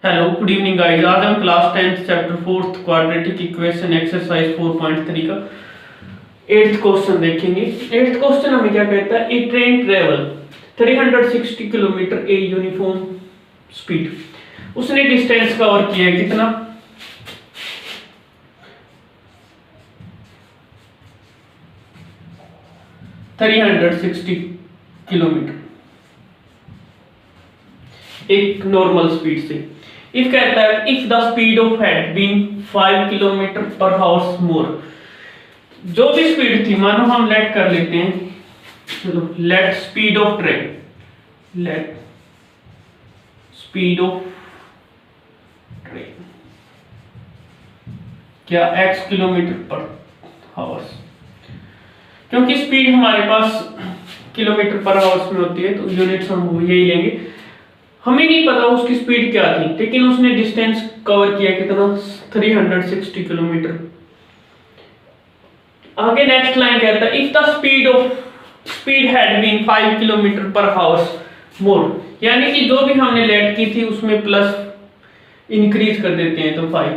Hello good evening guys. आज हम class 10th chapter 4th quadratic equation exercise 4.3 का 8th question देखेंगे। 8th question हमें क्या कहता है, a train travel 360 kilometres a uniform speed. उसने डिस्टेंस कवर किया है कितना, थ्री 360 किलोमीटर एक नॉर्मल स्पीड से। इफ कहता है if the speed of had been 5 kilometre per hours more, जो भी स्पीड थी, मानो हम लेट कर लेते हैं, चलो let speed of train, let speed of train क्या x किलोमीटर पर हावर्स, क्योंकि स्पीड हमारे पास किलोमीटर पर हावर्स में होती है तो यूनिट्स हम यही लेंगे। हमें नहीं पता उसकी स्पीड क्या थी, लेकिन उसने डिस्टेंस कवर किया कितना, 360 किलोमीटर। आगे नेक्स्ट लाइन कहता है if the speed had been 5 kilometre per hours more, यानी कि जो भी हमने लेट की थी उसमें प्लस इंक्रीज कर देते हैं तो 5,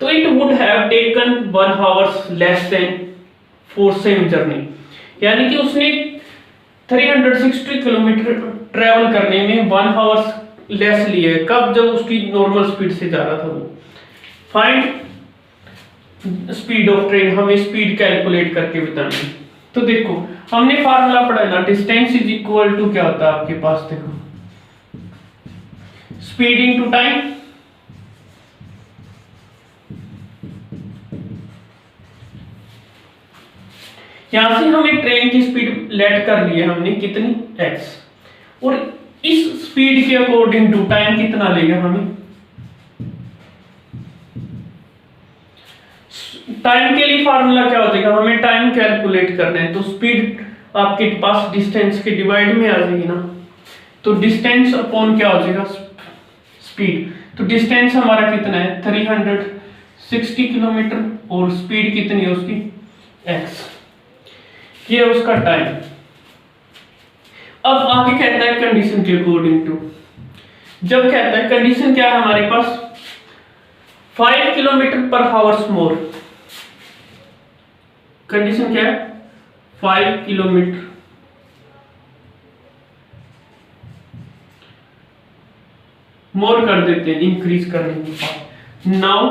तो it would have taken 1 hours less than for same journey, यानी कि उसने 360 किलोमीटर ट्रेवल करने में 1 हावर्स लेस लिए। कब, जब उसकी नॉर्मल स्पीड से जा रहा था वो। फाइंड स्पीड ऑफ ट्रेन, हमें स्पीड कैलकुलेट करके बतानी। तो देखो हमने फार्मूला पढ़ा ना, डिस्टेंस इज इक्वल टू क्या होता है आपके पास, देखो स्पीड इनटू टाइम, यहां से हम एक ट्रेन की स्पीड लेट कर ली है हमने कितनी, x, और इस स्पीड के अकॉर्डिंग टू टाइम कितना लेगा हमें। टाइम के लिए फार्मूला क्या हो जाएगा, हमें टाइम कैलकुलेट करना है तो स्पीड आपके पास डिस्टेंस के डिवाइड में आ जाएगी ना, तो डिस्टेंस अपॉन क्या हो जाएगा, स्पीड। तो डिस्टेंस हमारा कितना है 360 किलोमीटर और स्पीड कितनी है उसकी, x, ये उसका टाइम। अब आगे कहता है कंडीशन के अकॉर्डिंग टू, जब कहता है कंडीशन क्या है हमारे पास, 5 किलोमीटर पर हावर्स मोर, कंडीशन क्या है 5 किलोमीटर मोर कर देते हैं, इंक्रीज करने के बाद। नाउ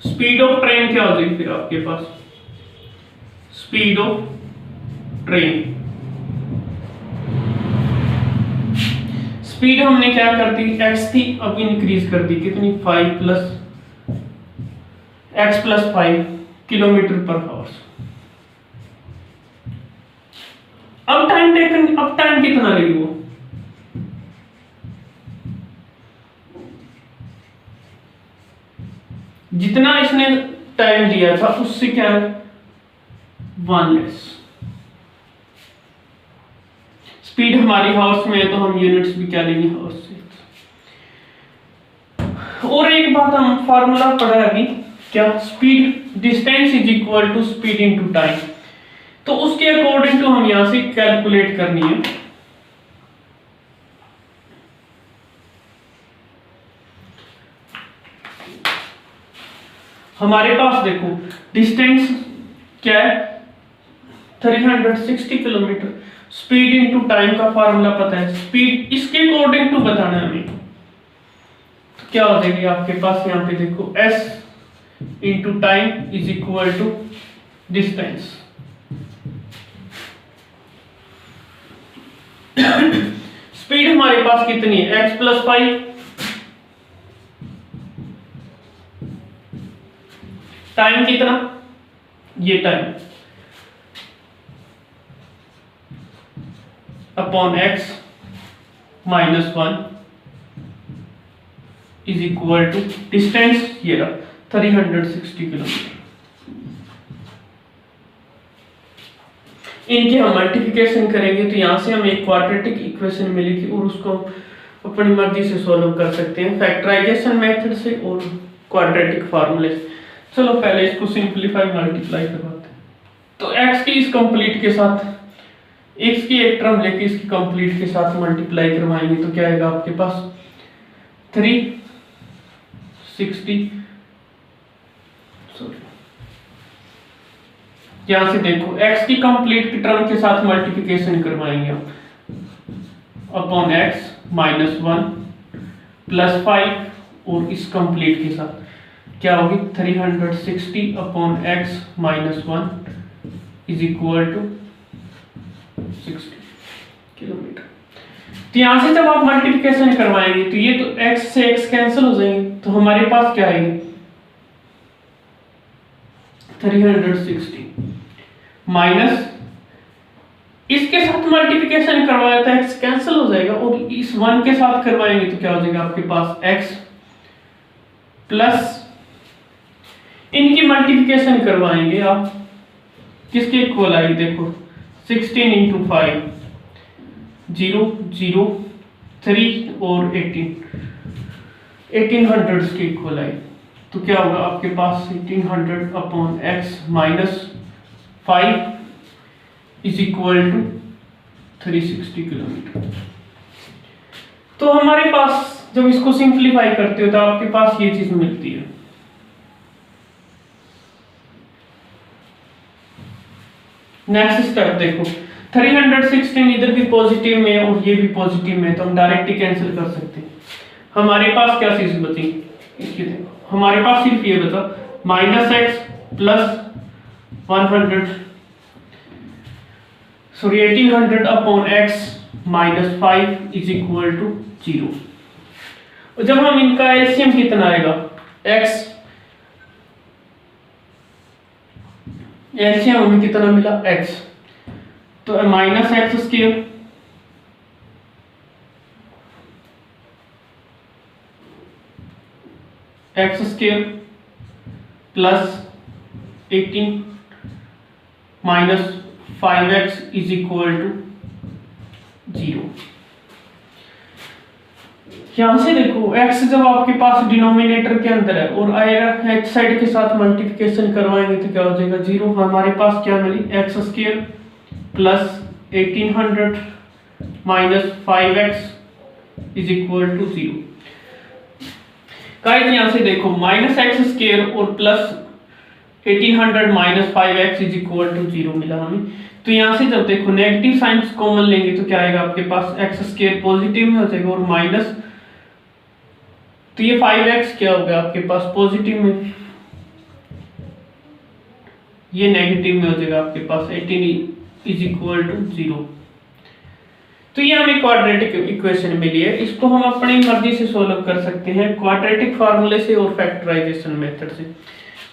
स्पीड ऑफ ट्रेन क्या हो जाएगी फिर आपके पास, स्पीड ऑफ ट्रेन, स्पीड हमने क्या कर दी, x थी, अब इंक्रीज कर दी कितनी, 5 plus x plus 5 kilometre per hours. अब टाइम टेकन, अब टाइम कितना लेगी वो, जितना इसने टाइम दिया था उससे क्या है 1 लेस। स्पीड हमारी हावर्स में है तो हम यूनिट्स भी क्या लेंगे, हावर्स से। और एक बात हम फार्मूला पढ़ा है अभी, क्या, speed distance is equal to speed into time, तो उसके अकॉर्डिंग टू हम यहां से कैलकुलेट करनी है। हमारे पास देखो डिस्टेंस क्या है 360 किलोमीटर, स्पीड इनटू टाइम का फार्मूला पता है, स्पीड इसके अकॉर्डिंग टू बताना है हमें। तो क्या हो जाएगी आपके पास, यहां पे देखो s into time is equal to distance. Speed हमारे पास कितनी है, x प्लस 5, टाइम कितना, ये time upon x minus 1 is equal to distance, ये रहा 360 किलोमीटर। इनकी हम मल्टीप्लिकेशन करेंगे तो यहां से हमें एक क्वाड्रेटिक इक्वेशन मिलेगी और उसको अपनी मर्जी से सॉल्व कर सकते हैं, फैक्टराइजेशन मेथड से और क्वाड्रेटिक फार्मूले से। चलो पहले इसको सिंपलीफाई मल्टीप्लाई करवाते हैं। तो x की इस कंप्लीट के साथ x की एक टर्म लेके इसकी कंप्लीट के साथ मल्टीप्लाई करवाएंगे तो क्या आएगा आपके पास 360, सॉरी यहां से देखो x की कंप्लीट टर्म के साथ मल्टीप्लिकेशन करवाएंगे हम अपॉन x -1 +5 और इस कंप्लीट के साथ क्या होगी 360 upon x -1 is equal to 60 kilometre. तो यहां से जब आप मल्टीप्लिकेशन करवाएंगे तो ये तो x से x कैंसिल हो जाएंगे, तो हमारे पास क्या आएगी 360 माइनस इसके साथ मल्टीप्लिकेशन करवाया था x कैंसिल हो जाएगा और इस 1 के साथ करवाएंगे तो क्या हो जाएगा आपके पास x प्लस इनकी मल्टीप्लिकेशन करवाएंगे आप किसके इक्वल आएगी देखो 16 × 5 0 0 3 और 1800 के इक्वल आएगी। तो क्या होगा आपके पास 1800 upon x -5 is equal to 360 kilometre. तो हमारे पास जब इसको सिंप्लीफाई करते हो तो आपके पास ये चीज मिलती है। नेक्स्ट स्टेप देखो 316 इधर भी पॉजिटिव में और ये भी पॉजिटिव में, तो हम डायरेक्ट ही कैंसिल कर सकते हैं। हमारे पास क्या चीज बची इसकी देखो हमारे पास सिर्फ ये बचा -x plus 100 sorry 1800 upon x -5 is equal to 0। और जब हम इनका एलसीएम कितना आएगा x एलसीएम हमें कितना मिला x, तो -x square x square plus 18 -5x is equal to 0। यहां से देखो x जब आपके पास डिनोमिनेटर के अंदर है और आएगा x साइड के साथ मल्टीप्लिकेशन करवाएंगे तो क्या हो जाएगा 0। हमारे पास क्या मिली x square plus 1800 -5x is equal to 0। Guys यहां से देखो -x स्क्वायर और plus 1800 -5x is equal to 0 मिला हमें। तो यहां से जब देखो नेगेटिव साइंस कॉमन लेंगे तो क्या आएगा आपके पास x स्क्वायर पॉजिटिव में हो जाएगा और माइनस तो ये 5x क्या होगा आपके पास पॉजिटिव में, ये नेगेटिव में हो जाएगा आपके पास 18 इज इक्वल टू 0। तो ये हमें क्वाड्रेटिक इक्वेशन मिली है, इसको हम अपनी मर्जी से सोल्व कर सकते हैं क्वाड्रेटिक फार्मूले से और फैक्टराइजेशन मेथड से।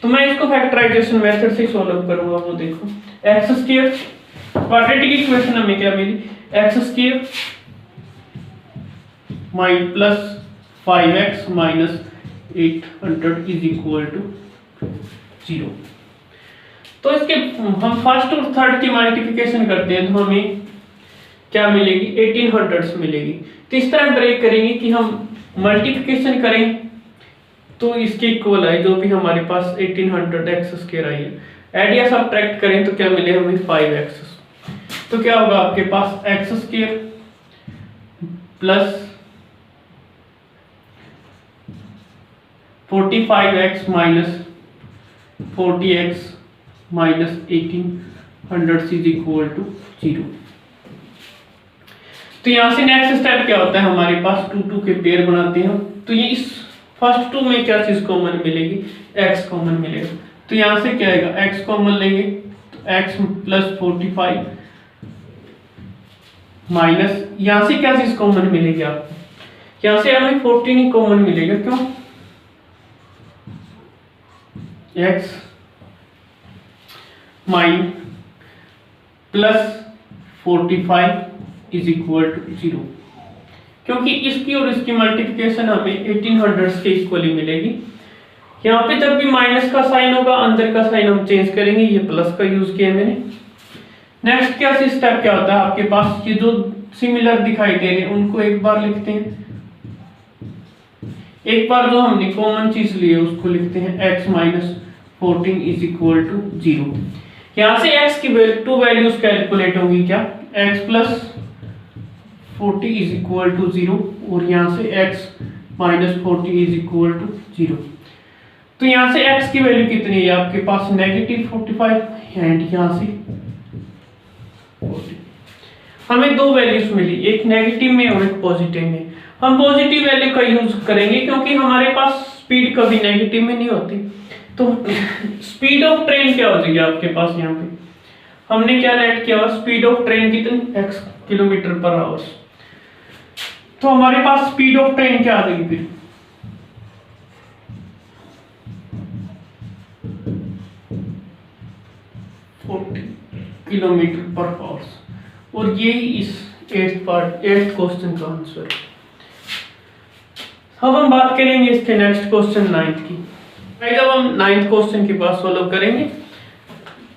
तो मैं इसको फैक्टराइजेशन मेथड से सोल्व करूंगा। वो देखो x स्क्वायर क्वाड्रेटिक इक्वेशन हमें क्या मिली x square plus 5x -800 is equal to 0। तो इसके हम फर्स्ट और थर्ड की मल्टीप्लिकेशन करते हैं तो हमें क्या मिलेगी 1800 मिलेगी। तो इस तरह ब्रेक करेंगे कि हम मल्टीप्लिकेशन करें तो इसके इक्वल आए जो भी हमारे पास 1800x स्क्वायर आई है, ऐड या सबट्रैक्ट करें तो क्या मिले हमें 5x। तो क्या होगा आपके पास x square plus 45x -40x -1800 is equal to 0। तो यहां से नेक्स्ट स्टेप क्या होता है हमारे पास 2 के पेयर बनाते हैं। तो ये इस फर्स्ट 2 में क्या चीज कॉमन मिलेगी x कॉमन मिलेगा। तो यहां से क्या आएगा x कॉमन लेंगे तो x प्लस 45 माइनस यहां से क्या चीज कॉमन मिलेगी आपको, यहां से हमें 14 ही कॉमन मिलेगा। क्यों x plus 45 is equal to 0, क्योंकि इसकी और इसकी मल्टीप्लिकेशन हमें 1800 के इक्वली मिलेगी। यहाँ पे जब भी माइनस का साइन होगा अंदर का साइन हम चेंज करेंगे, ये प्लस का यूज किया मैंने। नेक्स्ट क्या स्टेप क्या होता है आपके पास, ये जो सिमिलर दिखाई दे रहे हैं उनको एक बार लिखते हैं, एक बार जो हमने कॉमन चीज ली है उसको लिखते हैं x -14 इज इक्वल टू 0। यहाँ से x की टू वैल्यूज कैलकुलेट होगी क्या, x plus 40 is equal to 0 और यहाँ से x -40 इज इक्वल टू 0। तो यहाँ से x की वैल्यू कितनी है आपके पास, -45 एंड यहाँ से 40। हमें दो वैल्यूज मिली, एक नेगेटिव में और एक पॉजिटिव में। हम पॉजिटिव वैल्यू का यूज करेंगे क्योंकि हमारे पास स्पीड कभी नेगेटिव में नहीं होती। तो स्पीड ऑफ ट्रेन क्या हो जाएगी आपके पास, यहाँ पे हमने क्या लेट किया, स्पीड ऑफ ट्रेन कितनी, x किलोमीटर पर आवर। तो हमारे पास स्पीड ऑफ ट्रेन क्या आ जाएगी फिर, किलोमीटर पर आवर। और यही इस 8th क्वेश्चन का आंसर। अब हम बात करेंगे इसके नेक्स्ट क्वेश्चन 9th की। जब हम 9th क्वेश्चन के पास सॉल्व करेंगे,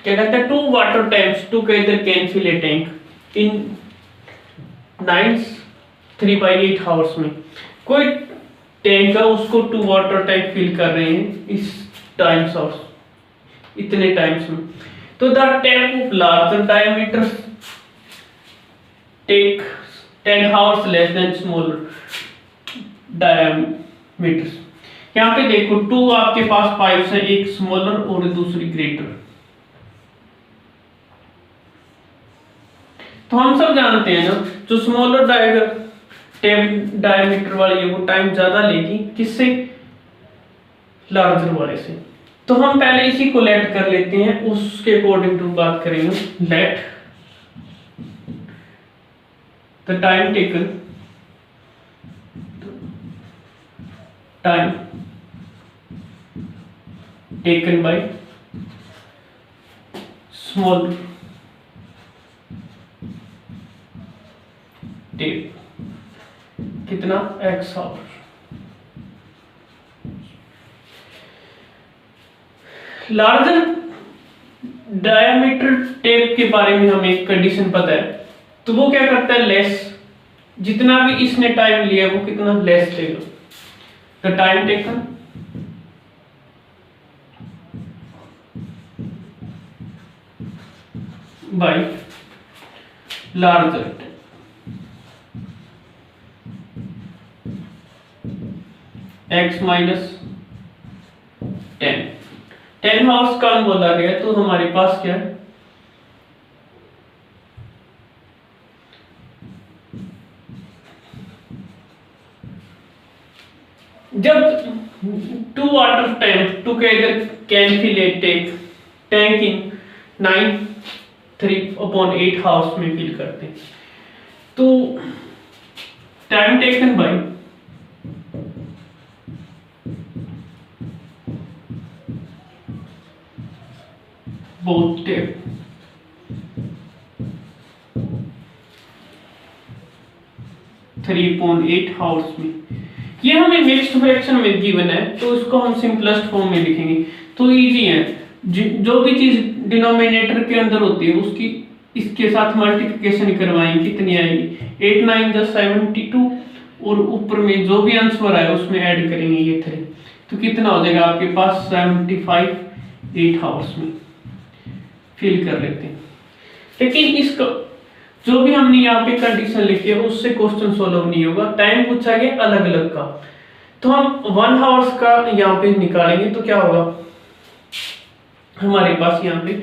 क्या कहता है, 2 water tanks together can fill a tank in 3/8 hours में। कोई टैंक है, उसको 2 वाटर टैंक फिल कर रहे हैं इस टाइम्स आवर्स, इतने टाइम्स में। तो the tank of larger diameter take 10 hours less than smaller diameters. यहाँ पे देखो 2 आपके पास पाइप्स हैं, एक स्मॉलर और दूसरी ग्रेटर। तो हम सब जानते हैं ना, जो स्मॉलर डायमीटर वाली है वो टाइम ज्यादा लेगी, किससे, लार्जर वाले से। तो हम पहले इसी को लेट कर लेते हैं, उसके अकॉर्डिंग टू बात करेंगे। Let the time taken by small tap, कितना, x hour. Larger diameter tap के बारे में हमें एक कंडीशन पता है, तो वो क्या करता है, लेस, जितना भी इसने टाइम लिया वो कितना लेस लेगा। The time taken bye larger x minus 10 house का बोला गया। तो हमारे पास क्या है, जब 2 water tank together can fill a tank in 3/8 hours में फिल करते हैं, तो time taken by both tap 3/8 hours में। ये हमें मिक्स्ड फ्रैक्शन में गिवन है, तो इसको हम सिंपलेस्ट फॉर्म में लिखेंगे। तो इजी है, जो भी चीज डिनोमिनेटर के अंदर होती है उसकी इसके साथ मल्टीप्लिकेशन करवाएंगे, कितनी आएगी, 8 9 = 72, और ऊपर में जो भी आंसर आए उसमें ऐड करेंगे ये 3, तो कितना हो जाएगा आपके पास 75 8 हाउस में फिल कर लेते हैं। लेकिन इसको जो भी हमने यहाँ पे कंडीशन लिखी है उससे क्वेश्चन सॉल्व नहीं होगा, टाइम पूछा गया अलग अलग का। तो हम 1 हावर्स का यहाँ पे निकालेंगे, तो क्या होगा हमारे पास यहाँ पे,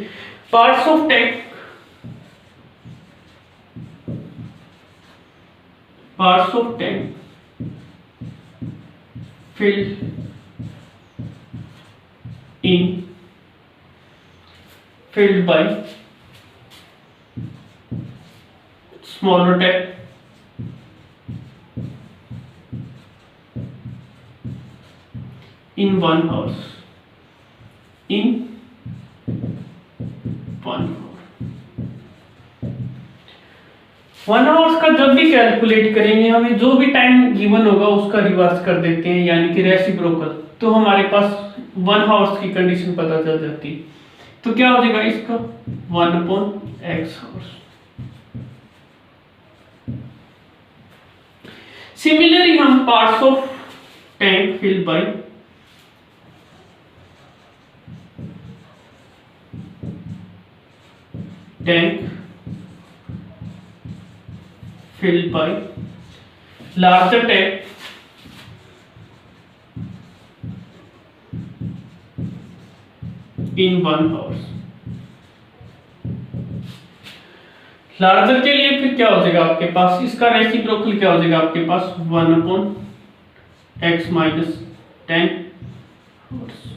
parts of tank filled by smaller tap in 1 hour. In 1 hour. 1 hours का जब भी कैलकुलेट करेंगे, हमें जो भी टाइम गिवन होगा उसका रिवर्स कर देते हैं, यानी कि रेसिप्रोकल। तो हमारे पास 1 आवर्स की कंडीशन पता चल जाती है। तो क्या हो जाएगा इसका 1/x आवर्स। सिमिलरली हम parts of tank filled by tank filled by larger tank in 1 hours. Larger के लिए फिर क्या हो जाएगा आपके पास, इसका रेसिप्रोकल क्या हो जाएगा आपके पास 1/x माइनस 10 आवर्स।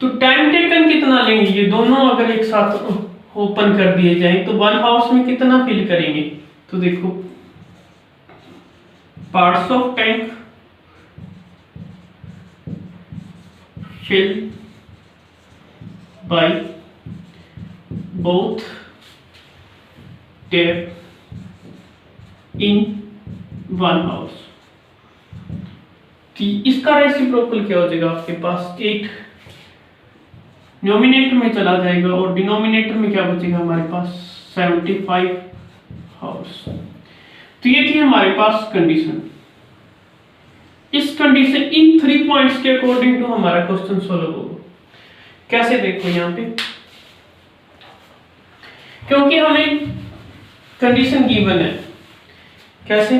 तो टाइम टेकन कितना लेंगे, ये दोनों अगर एक साथ ओपन कर दिए जाए तो 1 हाउस में कितना फिल करेंगे। तो देखो parts of tank fill by both tap in 1 hours. इसका रेसिप्रोकल क्या हो जाएगा आपके पास, 8 न्यूमिनेटर में चला जाएगा और डिनोमिनेटर में क्या बचेगा हमारे पास 75 हाउस। तो ये थी हमारे पास कंडीशन। इस कंडीशन इन 3 पॉइंट्स के अकॉर्डिंग टू हमारा क्वेश्चन सॉल्व होगा। कैसे, देखो यहाँ पे क्योंकि हमें कंडीशन गिवन है, कैसे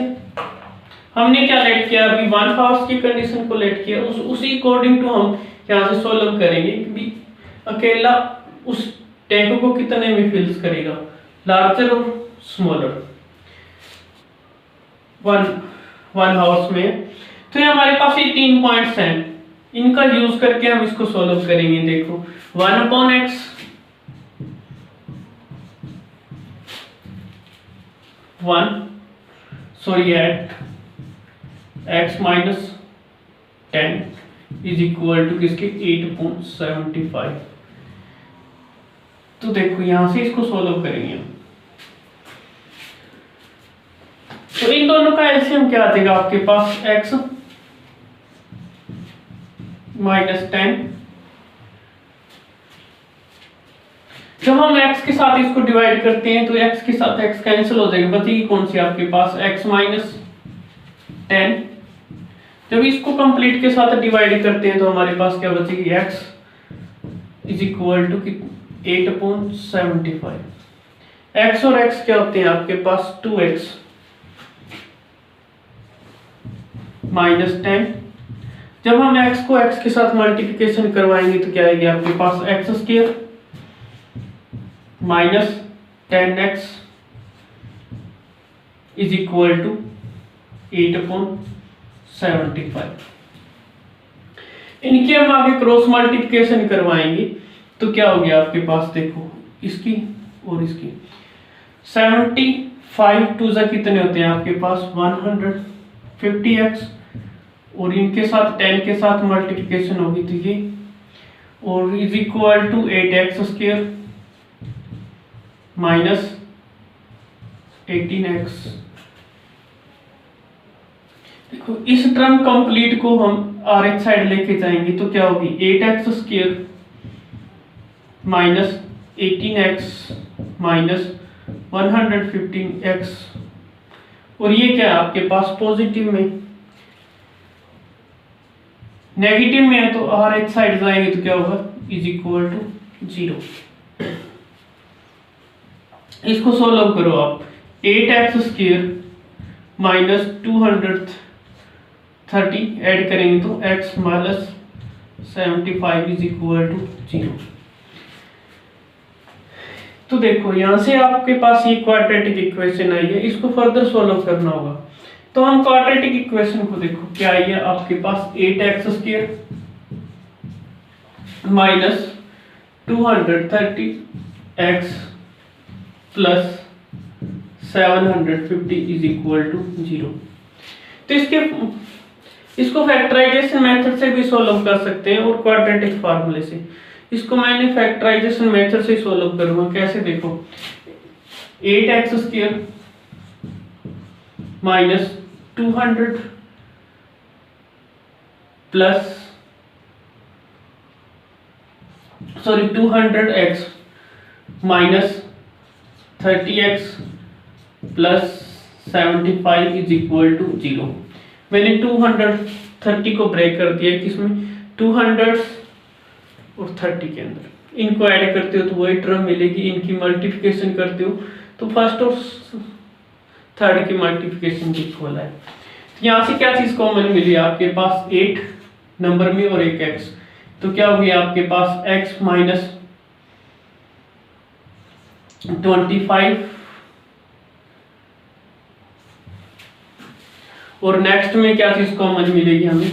हमने क्या लेट किया, अभी 1 हाउस की कंडीशन को लेट किया, उसी अकॉर्डिंग टू हम यहाँ से सॉल्व करेंगे कि अकेला उस टैंक को कितने में फिल्स करेगा, लार्जर और स्मॉलर 1 हाउस में। तो ये हमारे पास ये 3 पॉइंट्स हैं, इनका यूज करके हम इसको सॉल्व करेंगे। देखो 1/x 1 sorry eight x minus 10 is equal to किसके 8.75। तो देखो यहां से इसको सॉल्व करेंगे हम। तो इन दोनों का एलसीएम क्या आ जाएगा आपके पास, x माइनस 10। जब हम x के साथ इसको डिवाइड करते हैं तो x के साथ x कैंसिल हो जाएगा, बचेगी कौन सी आपके पास x माइनस 10। जब इसको कंप्लीट के साथ डिवाइड करते हैं तो हमारे पास क्या बचेगी, x is equal to 8.75। x और x क्या होते हैं आपके पास 2x माइनस 10। जब हम x को x के साथ मल्टीप्लिकेशन करवाएंगे तो क्या आएगी आपके पास x square minus 10x is equal to 8.75। इनके हम आगे क्रॉस मल्टीप्लिकेशन करवाएंगे तो क्या हो गया आपके पास, देखो इसकी और इसकी 75 टू जा कितने होते हैं आपके पास 150x और इनके साथ 10 के साथ मल्टीप्लिकेशन होगी तो ये और is equal to 8x square minus 18x। देखो इस टर्म कंप्लीट को हम RH साइड लेके जाएंगे तो क्या होगी 8x square minus 18x minus 115x और ये क्या है आपके पास पॉजिटिव में, नेगेटिव में है तो RH साइड जाएंगे तो क्या होगा इज इक्वल टू 0। इसको सोल्व करो आप, 8x स्क्वायर माइनस 230 ऐड करेंगे तो x minus 75 is equal to 0। तो देखो यहां से आपके पास ये क्वाड्रेटिक इक्वेशन आई है, इसको फर्दर सोल्व करना होगा। तो हम क्वाड्रेटिक इक्वेशन को देखो क्या आई है आपके पास 8x square minus 230x plus 750 is equal to 0। तो इसको फैक्टराइजेशन मेथड से भी सॉल्व कर सकते हैं और क्वाड्रेटिक फार्मूले से। इसको मैंने फैक्टराइजेशन मेथड से सॉल्व करूंगा, कैसे देखो 8x square minus 200 plus 200x minus 30x plus 75 is equal to 0। मैंने 230 को ब्रेक कर दिया किसमें 200 और 30 के अंदर, इनको ऐड करते हो तो वही टर्म मिलेगी, इनकी मल्टीप्लिकेशन करते हो तो फर्स्ट और थर्ड की मल्टीप्लिकेशन इक्वल है। तो यहाँ से क्या चीज कॉमन मिली आपके पास 8 नंबर में और एक x, तो क्या हो गया आपके पास x माइनस 25 और नेक्स्ट में क्या चीज कॉमन मिलेगी हमें,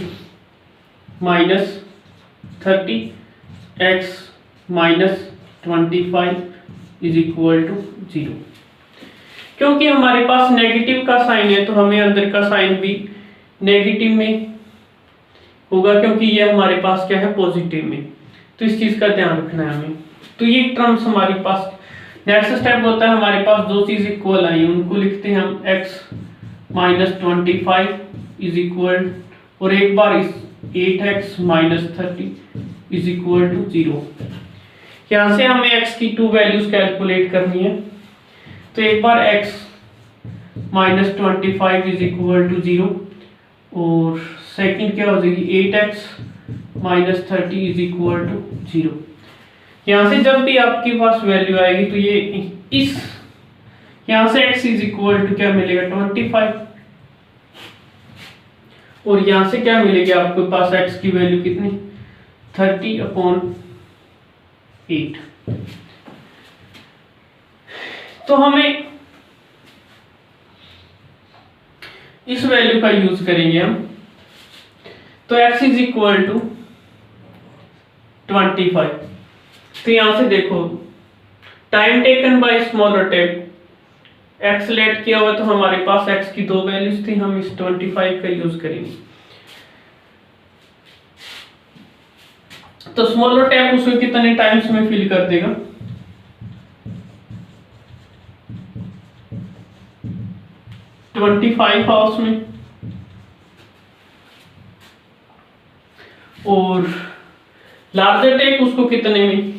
-30 x minus 25 is equal to 0। क्योंकि हमारे पास नेगेटिव का साइन है तो हमें अंदर का साइन भी नेगेटिव में होगा, क्योंकि ये हमारे पास क्या है पॉजिटिव में, तो इस चीज का ध्यान रखना है हमें। तो ये टर्म्स हमारे पास, नेक्स्ट स्टेप होता है हमारे पास दो चीज इक्वल आई उनको लिखते हैं हम x माइनस 25 इज इक्वल, और एक बार इस 8x minus 30 is equal to 0। यहां से हमें x की टू वैल्यूज कैलकुलेट करनी है, तो एक बार x minus 25 is equal to 0 और सेकंड क्या हो जाएगी 8x minus 30 is equal to 0। यहां से जब भी आपके पास वैल्यू आएगी तो ये इस यहां से x इज इक्वल टू क्या मिलेगा 25 और यहां से क्या मिलेगी आपके पास x की वैल्यू कितनी 30/8। तो हमें इस वैल्यू का यूज करेंगे हम, तो x इज इक्वल टू 25। तो यहां से देखो time taken by smaller tap x let किया हुआ, तो हमारे पास x की दो वैल्यूज थी, हम इस 25 का यूज करेंगे। तो स्मॉलर टेप उसको कितने टाइम्स में फिल कर देगा 25 आवर्स में, और लार्जर टेप उसको कितने में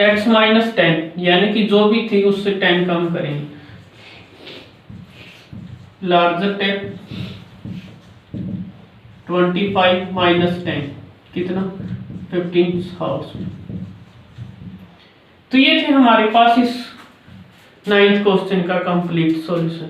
x माइनस 10, यानी कि जो भी थी उससे 10 कम करेंगे। लार्जर टेप 25 माइनस 10 कितना 15 आवर्स में। तो ये थे हमारे पास इस 9th क्वेश्चन का कंप्लीट सॉल्यूशन।